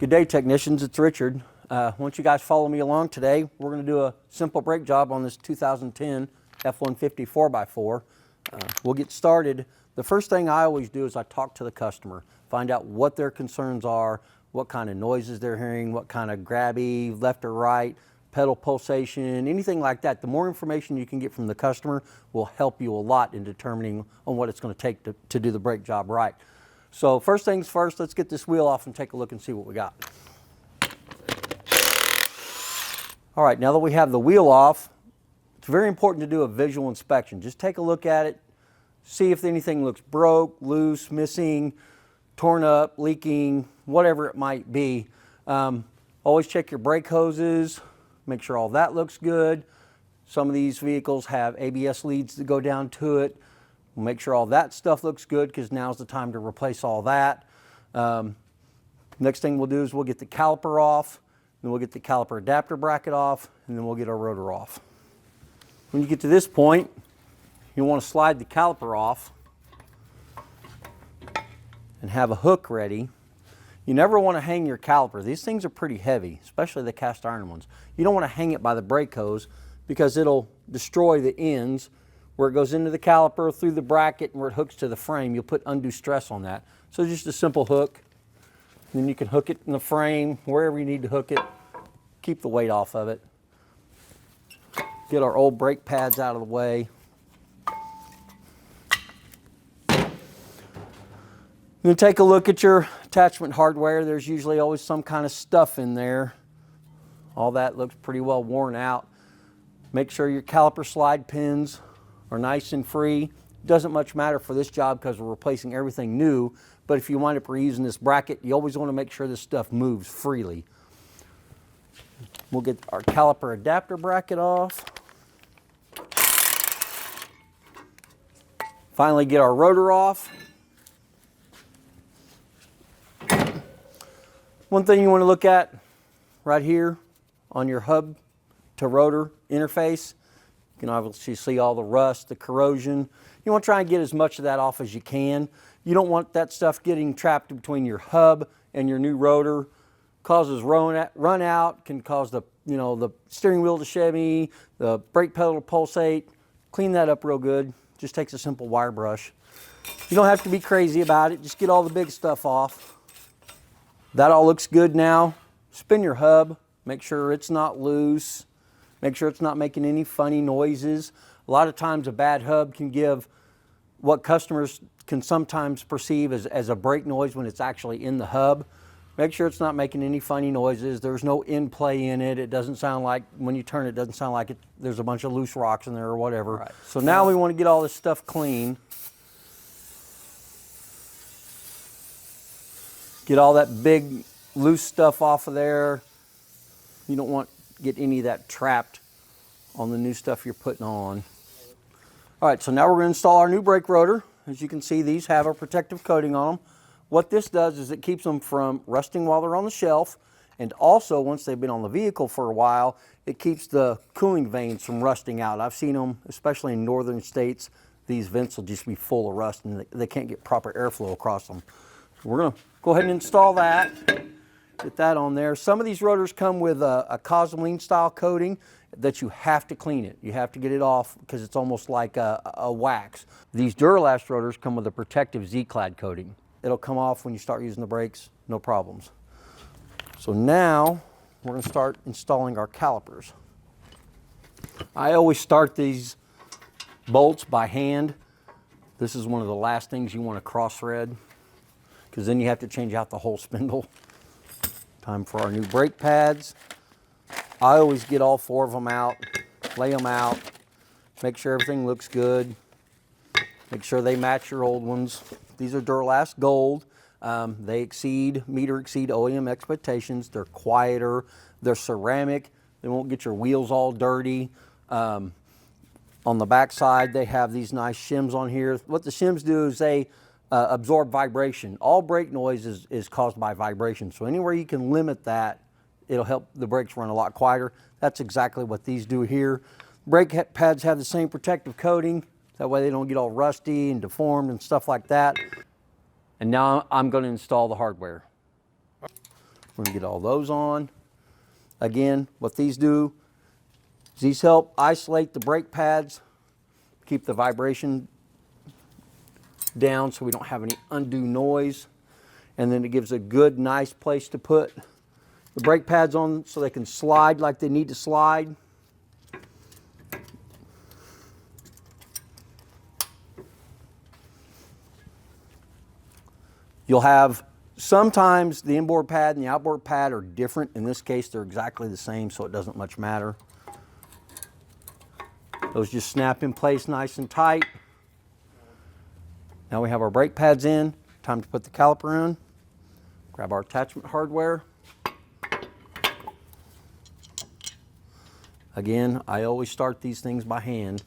Good day, technicians. It's Richard. Once you guys follow me along today, we're going to do a simple brake job on this 2010 F-150 4x4. We'll get started. The first thing I always do is I talk to the customer, find out what their concerns are, what kind of noises they're hearing, what kind of grabby, left or right, pedal pulsation, anything like that. The more information you can get from the customer will help you a lot in determining on what it's going to take to do the brake job right. So first things first, let's get this wheel off and take a look and see what we got. All right, now that we have the wheel off, it's very important to do a visual inspection. Just take a look at it, see if anything looks broke, loose, missing, torn up, leaking, whatever it might be. Always check your brake hoses, make sure all that looks good. Some of these vehicles have ABS leads that go down to it. Make sure all that stuff looks good, because now's the time to replace all that. Next thing we'll do is we'll get the caliper off, then we'll get the caliper adapter bracket off, and then we'll get our rotor off. When you get to this point, you want to slide the caliper off and have a hook ready. You never want to hang your caliper. These things are pretty heavy, especially the cast iron ones. You don't want to hang it by the brake hose, because it'll destroy the ends where it goes into the caliper, through the bracket, and where it hooks to the frame. You'll put undue stress on that. So just a simple hook. And then you can hook it in the frame, wherever you need to hook it. Keep the weight off of it. Get our old brake pads out of the way. Then take a look at your attachment hardware. There's usually always some kind of stuff in there. All that looks pretty well worn out. Make sure your caliper slide pins are nice and free. It doesn't much matter for this job because we're replacing everything new, but if you wind up reusing this bracket, you always want to make sure this stuff moves freely. We'll get our caliper adapter bracket off. Finally get our rotor off. One thing you want to look at right here on your hub to rotor interface, you can obviously see all the rust, the corrosion. You want to try and get as much of that off as you can. You don't want that stuff getting trapped between your hub and your new rotor. Causes run out, can cause the steering wheel to shimmy, the brake pedal to pulsate. Clean that up real good. Just takes a simple wire brush. You don't have to be crazy about it. Just get all the big stuff off. That all looks good now. Spin your hub. Make sure it's not loose. Make sure it's not making any funny noises. A lot of times a bad hub can give what customers can sometimes perceive as a brake noise when it's actually in the hub. Make sure it's not making any funny noises. There's no in play in it. It doesn't sound like, when you turn it, doesn't sound like there's a bunch of loose rocks in there or whatever. Right. So now we want to get all this stuff clean. Get all that big loose stuff off of there. You don't want to get any of that trapped on the new stuff you're putting on. All right, so now we're going to install our new brake rotor. As you can see, these have a protective coating on them. What this does is it keeps them from rusting while they're on the shelf, and also once they've been on the vehicle for a while, it keeps the cooling veins from rusting out. I've seen them, especially in northern states, these vents will just be full of rust and they can't get proper airflow across them. So we're going to go ahead and install that. Get that on there. Some of these rotors come with a Cosmoline style coating that you have to clean it. You have to get it off because it's almost like a wax. These Duralast rotors come with a protective Z-clad coating. It'll come off when you start using the brakes, no problems. So now we're going to start installing our calipers. I always start these bolts by hand. This is one of the last things you want to cross thread, because then you have to change out the whole spindle. Time for our new brake pads. I always get all 4 of them out, lay them out, make sure everything looks good, make sure they match your old ones. These are Duralast Gold. They exceed OEM expectations. They're quieter, they're ceramic, they won't get your wheels all dirty. On the back side, they have these nice shims on here. What the shims do is they absorb vibration. All brake noise is caused by vibration, so anywhere you can limit that, it'll help the brakes run a lot quieter. That's exactly what these do here. Brake pads have the same protective coating, that way they don't get all rusty and deformed and stuff like that. And now I'm going to install the hardware. We're going to get all those on. Again, what these do is these help isolate the brake pads, keep the vibration down so we don't have any undue noise. And then it gives a good, nice place to put the brake pads on so they can slide like they need to slide. You'll have sometimes the inboard pad and the outboard pad are different. In this case, they're exactly the same, so it doesn't much matter. Those just snap in place nice and tight. Now we have our brake pads in. Time to put the caliper in. Grab our attachment hardware. Again, I always start these things by hand.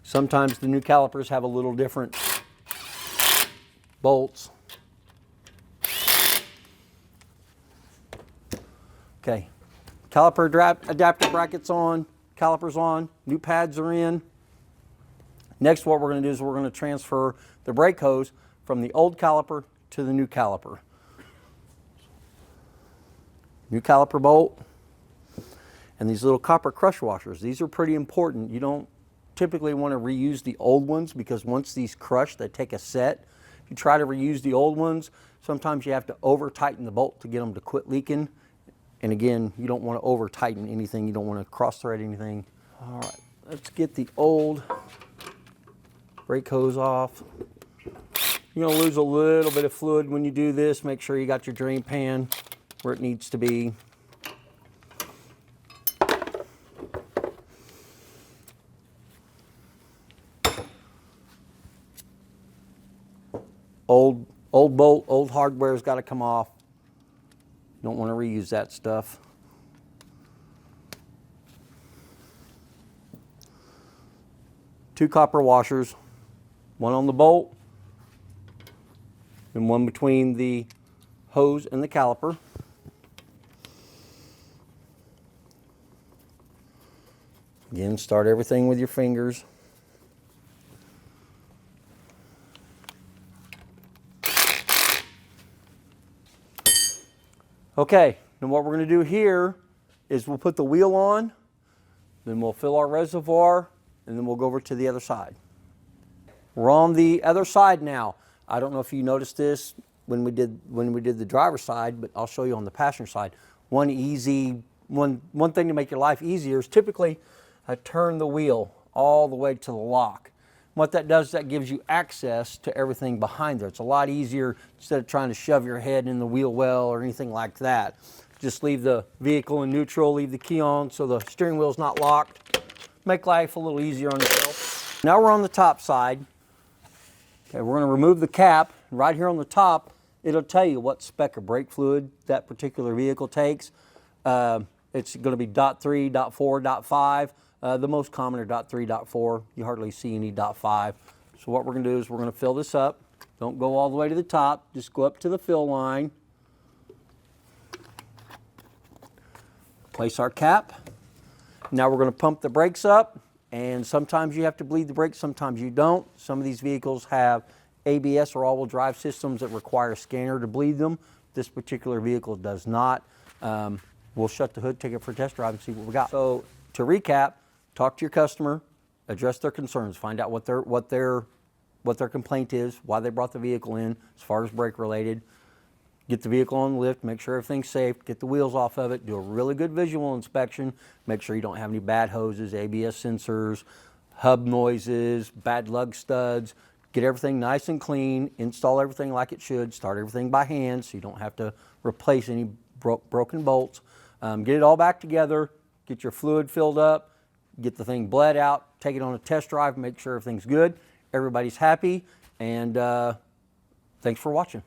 Sometimes the new calipers have a little different bolts. Okay, caliper adapter brackets on, calipers on, new pads are in. Next, what we're going to do is we're going to transfer the brake hose from the old caliper to the new caliper. New caliper bolt and these little copper crush washers. These are pretty important. You don't typically want to reuse the old ones because once these crush, they take a set. If you try to reuse the old ones, sometimes you have to over tighten the bolt to get them to quit leaking. And again, you don't want to over tighten anything. You don't want to cross thread anything. All right, let's get the old brake hose off. You're going to lose a little bit of fluid when you do this. Make sure you got your drain pan where it needs to be. Old bolt, old hardware's got to come off. You don't want to reuse that stuff. Two copper washers, one on the bolt and one between the hose and the caliper. Again, start everything with your fingers. Okay, then what we're going to do here is we'll put the wheel on, then we'll fill our reservoir, and then we'll go over to the other side. We're on the other side now. I don't know if you noticed this when we did the driver's side, but I'll show you on the passenger side. One thing to make your life easier is typically turn the wheel all the way to the lock. What that does, that gives you access to everything behind there. It's a lot easier instead of trying to shove your head in the wheel well or anything like that. Just leave the vehicle in neutral, leave the key on so the steering wheel's not locked. Make life a little easier on yourself. Now we're on the top side. Okay, we're going to remove the cap. Right here on the top, it'll tell you what spec of brake fluid that particular vehicle takes. It's going to be .3, .4, .5. The most common are .3, .4. You hardly see any .5. So what we're going to do is we're going to fill this up. Don't go all the way to the top. Just go up to the fill line. Place our cap. Now we're going to pump the brakes up. And sometimes you have to bleed the brakes, sometimes you don't. Some of these vehicles have ABS or all-wheel drive systems that require a scanner to bleed them. This particular vehicle does not. We'll shut the hood, take it for a test drive, and see what we got. So to recap, talk to your customer, address their concerns, find out what their complaint is, why they brought the vehicle in as far as brake related. Get the vehicle on the lift, make sure everything's safe, get the wheels off of it, do a really good visual inspection, make sure you don't have any bad hoses, ABS sensors, hub noises, bad lug studs. Get everything nice and clean, install everything like it should, start everything by hand so you don't have to replace any broken bolts. Get it all back together, get your fluid filled up, get the thing bled out, take it on a test drive, make sure everything's good, everybody's happy, and thanks for watching.